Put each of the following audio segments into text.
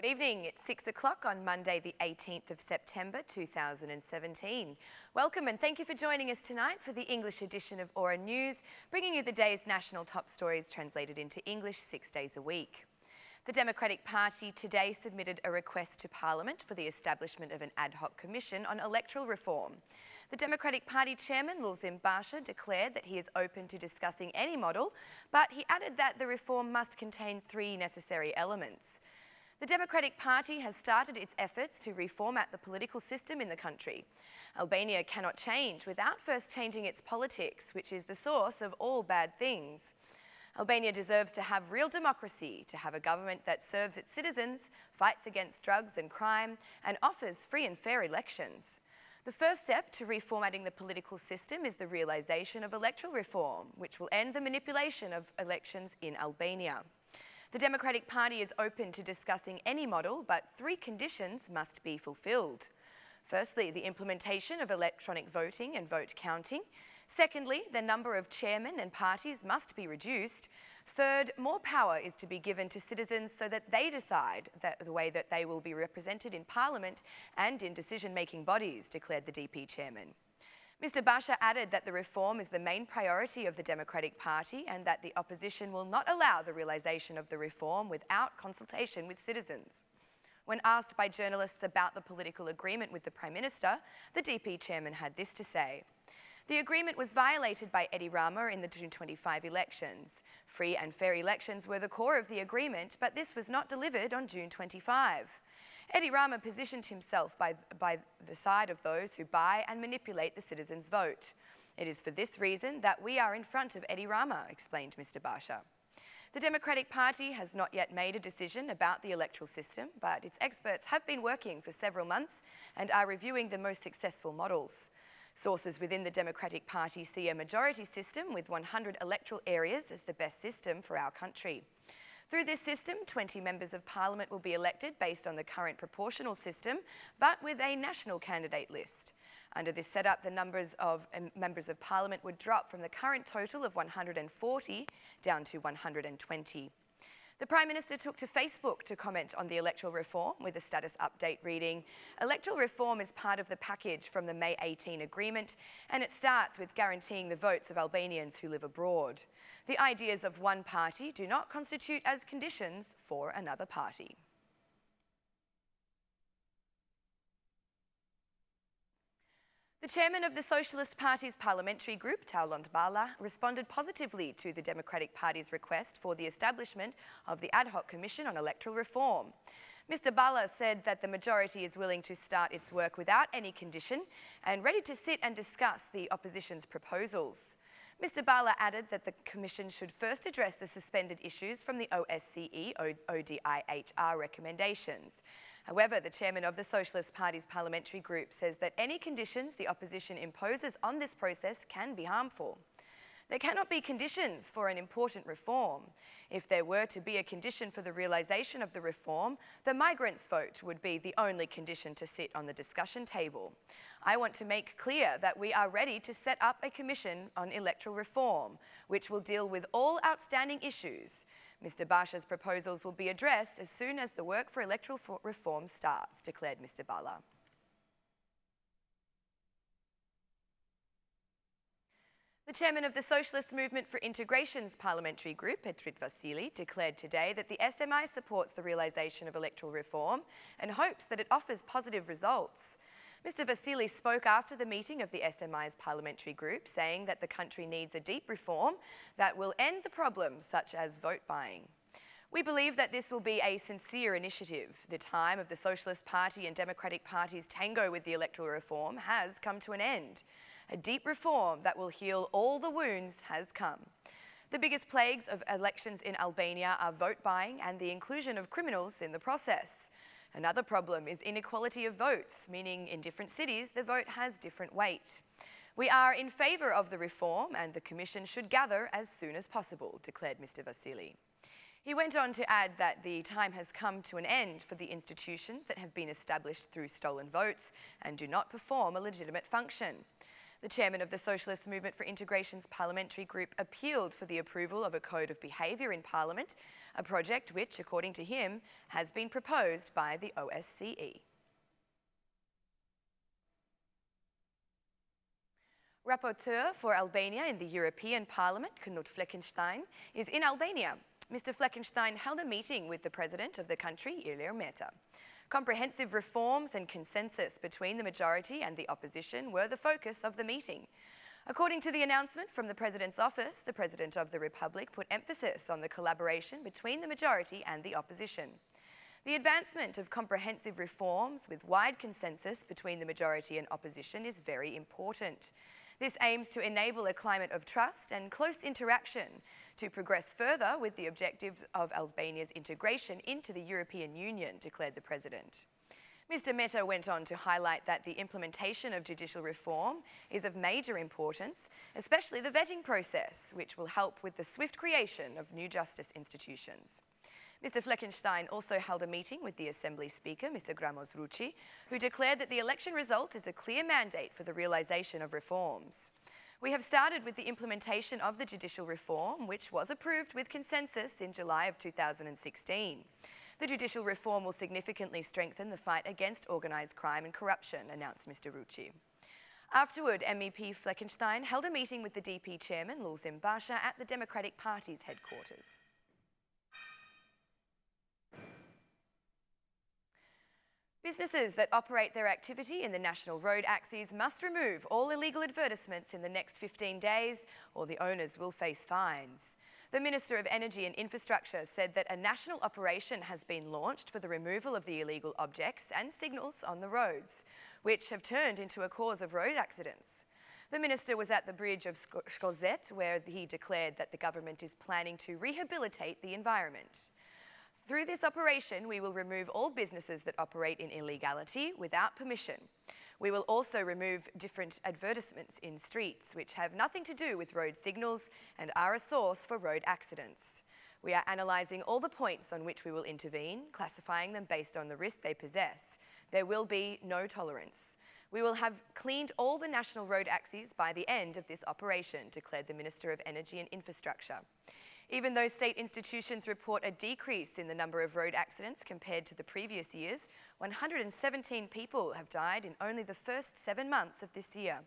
Good evening. It's 6 o'clock on Monday, the 18th of September 2017. Welcome and thank you for joining us tonight for the English edition of Aura News, bringing you the day's national top stories translated into English 6 days a week. The Democratic Party today submitted a request to Parliament for the establishment of an ad hoc commission on electoral reform. The Democratic Party chairman, Balla, declared that he is open to discussing any model, but he added that the reform must contain three necessary elements. The Democratic Party has started its efforts to reformat the political system in the country. Albania cannot change without first changing its politics, which is the source of all bad things. Albania deserves to have real democracy, to have a government that serves its citizens, fights against drugs and crime, and offers free and fair elections. The first step to reformatting the political system is the realisation of electoral reform, which will end the manipulation of elections in Albania. The Democratic Party is open to discussing any model, but three conditions must be fulfilled. Firstly, the implementation of electronic voting and vote counting. Secondly, the number of chairmen and parties must be reduced. Third, more power is to be given to citizens so that they decide the way that they will be represented in Parliament and in decision-making bodies, declared the DP chairman. Mr. Balla added that the reform is the main priority of the Democratic Party and that the opposition will not allow the realisation of the reform without consultation with citizens. When asked by journalists about the political agreement with the Prime Minister, the DP chairman had this to say. The agreement was violated by Edi Rama in the June 25 elections. Free and fair elections were the core of the agreement, but this was not delivered on June 25. Edi Rama positioned himself by the side of those who buy and manipulate the citizens' vote. It is for this reason that we are in front of Edi Rama, explained Mr. Balla. The Democratic Party has not yet made a decision about the electoral system, but its experts have been working for several months and are reviewing the most successful models. Sources within the Democratic Party see a majority system with 100 electoral areas as the best system for our country. Through this system, 20 members of Parliament will be elected based on the current proportional system, but with a national candidate list. Under this setup, the numbers of members of Parliament would drop from the current total of 140 down to 120. The Prime Minister took to Facebook to comment on the electoral reform with a status update reading, "Electoral reform is part of the package from the May 18 agreement, and it starts with guaranteeing the votes of Albanians who live abroad. The ideas of one party do not constitute as conditions for another party." The chairman of the Socialist Party's parliamentary group, Balla, responded positively to the Democratic Party's request for the establishment of the Ad Hoc Commission on Electoral Reform. Mr. Balla said that the majority is willing to start its work without any condition and ready to sit and discuss the opposition's proposals. Mr. Balla added that the Commission should first address the suspended issues from the OSCE ODIHR recommendations. However, the chairman of the Socialist Party's parliamentary group says that any conditions the opposition imposes on this process can be harmful. There cannot be conditions for an important reform. If there were to be a condition for the realisation of the reform, the migrants' vote would be the only condition to sit on the discussion table. I want to make clear that we are ready to set up a commission on electoral reform, which will deal with all outstanding issues. Mr. Balla's proposals will be addressed as soon as the work for electoral reform starts, declared Mr. Balla. The chairman of the Socialist Movement for Integration's parliamentary group, Vasili, declared today that the SMI supports the realisation of electoral reform and hopes that it offers positive results. Mr. Vasili spoke after the meeting of the SMI's parliamentary group, saying that the country needs a deep reform that will end the problems such as vote buying. We believe that this will be a sincere initiative. The time of the Socialist Party and Democratic Party's tango with the electoral reform has come to an end. A deep reform that will heal all the wounds has come. The biggest plagues of elections in Albania are vote buying and the inclusion of criminals in the process. Another problem is inequality of votes, meaning in different cities the vote has different weight. We are in favour of the reform and the Commission should gather as soon as possible, declared Mr. Vasili. He went on to add that the time has come to an end for the institutions that have been established through stolen votes and do not perform a legitimate function. The chairman of the Socialist Movement for Integration's parliamentary group appealed for the approval of a code of behaviour in Parliament, a project which, according to him, has been proposed by the OSCE. Rapporteur for Albania in the European Parliament, Knut Fleckenstein, is in Albania. Mr. Fleckenstein held a meeting with the president of the country, Ilir Meta. Comprehensive reforms and consensus between the majority and the opposition were the focus of the meeting. According to the announcement from the President's office, the President of the Republic put emphasis on the collaboration between the majority and the opposition. The advancement of comprehensive reforms with wide consensus between the majority and opposition is very important. This aims to enable a climate of trust and close interaction to progress further with the objectives of Albania's integration into the European Union, declared the President. Mr. Meta went on to highlight that the implementation of judicial reform is of major importance, especially the vetting process, which will help with the swift creation of new justice institutions. Mr. Fleckenstein also held a meeting with the Assembly Speaker, Mr. Gramos Rucci, who declared that the election result is a clear mandate for the realisation of reforms. We have started with the implementation of the judicial reform, which was approved with consensus in July of 2016. The judicial reform will significantly strengthen the fight against organised crime and corruption, announced Mr. Rucci. Afterward, MEP Fleckenstein held a meeting with the DP chairman, Lulzim Basha, at the Democratic Party's headquarters. Businesses that operate their activity in the national road axes must remove all illegal advertisements in the next 15 days, or the owners will face fines. The Minister of Energy and Infrastructure said that a national operation has been launched for the removal of the illegal objects and signals on the roads, which have turned into a cause of road accidents. The Minister was at the bridge of Skozet, where he declared that the government is planning to rehabilitate the environment. Through this operation, we will remove all businesses that operate in illegality without permission. We will also remove different advertisements in streets which have nothing to do with road signals and are a source for road accidents. We are analysing all the points on which we will intervene, classifying them based on the risk they possess. There will be no tolerance. We will have cleaned all the national road axes by the end of this operation, declared the Minister of Energy and Infrastructure. Even though state institutions report a decrease in the number of road accidents compared to the previous years, 117 people have died in only the first 7 months of this year.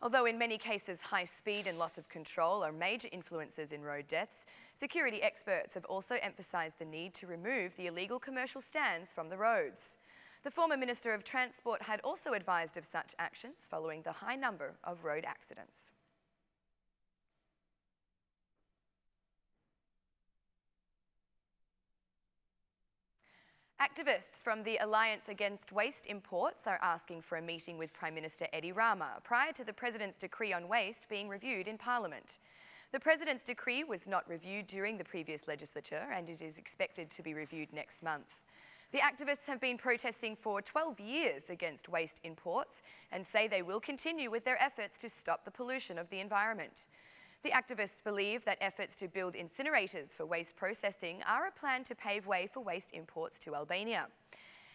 Although in many cases high speed and loss of control are major influences in road deaths, security experts have also emphasised the need to remove the illegal commercial stands from the roads. The former Minister of Transport had also advised of such actions following the high number of road accidents. Activists from the Alliance Against Waste Imports are asking for a meeting with Prime Minister Edi Rama prior to the President's decree on waste being reviewed in Parliament. The President's decree was not reviewed during the previous legislature and it is expected to be reviewed next month. The activists have been protesting for 12 years against waste imports and say they will continue with their efforts to stop the pollution of the environment. The activists believe that efforts to build incinerators for waste processing are a plan to pave way for waste imports to Albania.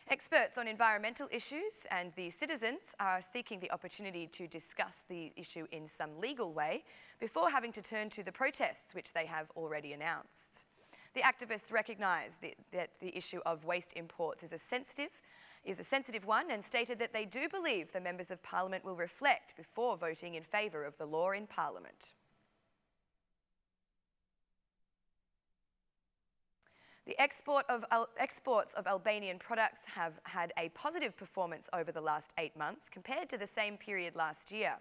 Experts on environmental issues and the citizens are seeking the opportunity to discuss the issue in some legal way before having to turn to the protests which they have already announced. The activists recognise that the issue of waste imports is a sensitive one and stated that they do believe the members of Parliament will reflect before voting in favour of the law in Parliament. The exports of Albanian products have had a positive performance over the last 8 months compared to the same period last year.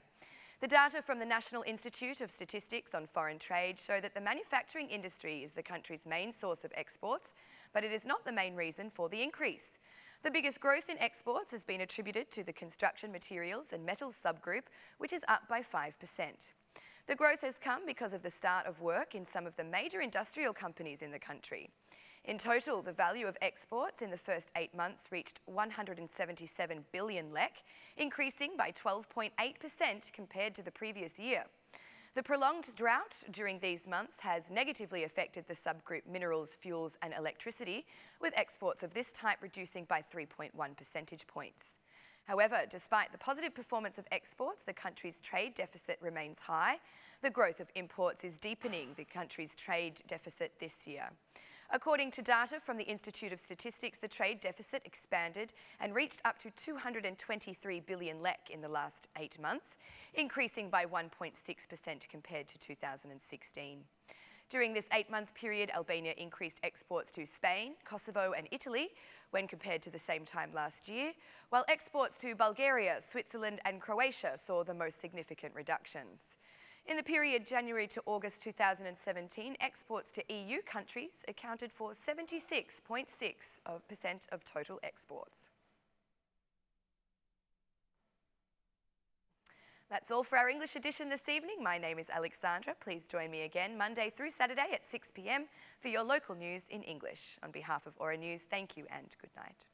The data from the National Institute of Statistics on Foreign Trade show that the manufacturing industry is the country's main source of exports, but it is not the main reason for the increase. The biggest growth in exports has been attributed to the construction materials and metals subgroup, which is up by 5%. The growth has come because of the start of work in some of the major industrial companies in the country. In total, the value of exports in the first 8 months reached 177 billion lek, increasing by 12.8% compared to the previous year. The prolonged drought during these months has negatively affected the subgroup minerals, fuels and electricity, with exports of this type reducing by 3.1 percentage points. However, despite the positive performance of exports, the country's trade deficit remains high. The growth of imports is deepening the country's trade deficit this year. According to data from the Institute of Statistics, the trade deficit expanded and reached up to 223 billion lek in the last 8 months, increasing by 1.6% compared to 2016. During this 8-month period, Albania increased exports to Spain, Kosovo and Italy when compared to the same time last year, while exports to Bulgaria, Switzerland and Croatia saw the most significant reductions. In the period January to August 2017, exports to EU countries accounted for 76.6% of total exports. That's all for our English edition this evening. My name is Alexandra. Please join me again Monday through Saturday at 6 p.m. for your local news in English. On behalf of Aura News, thank you and good night.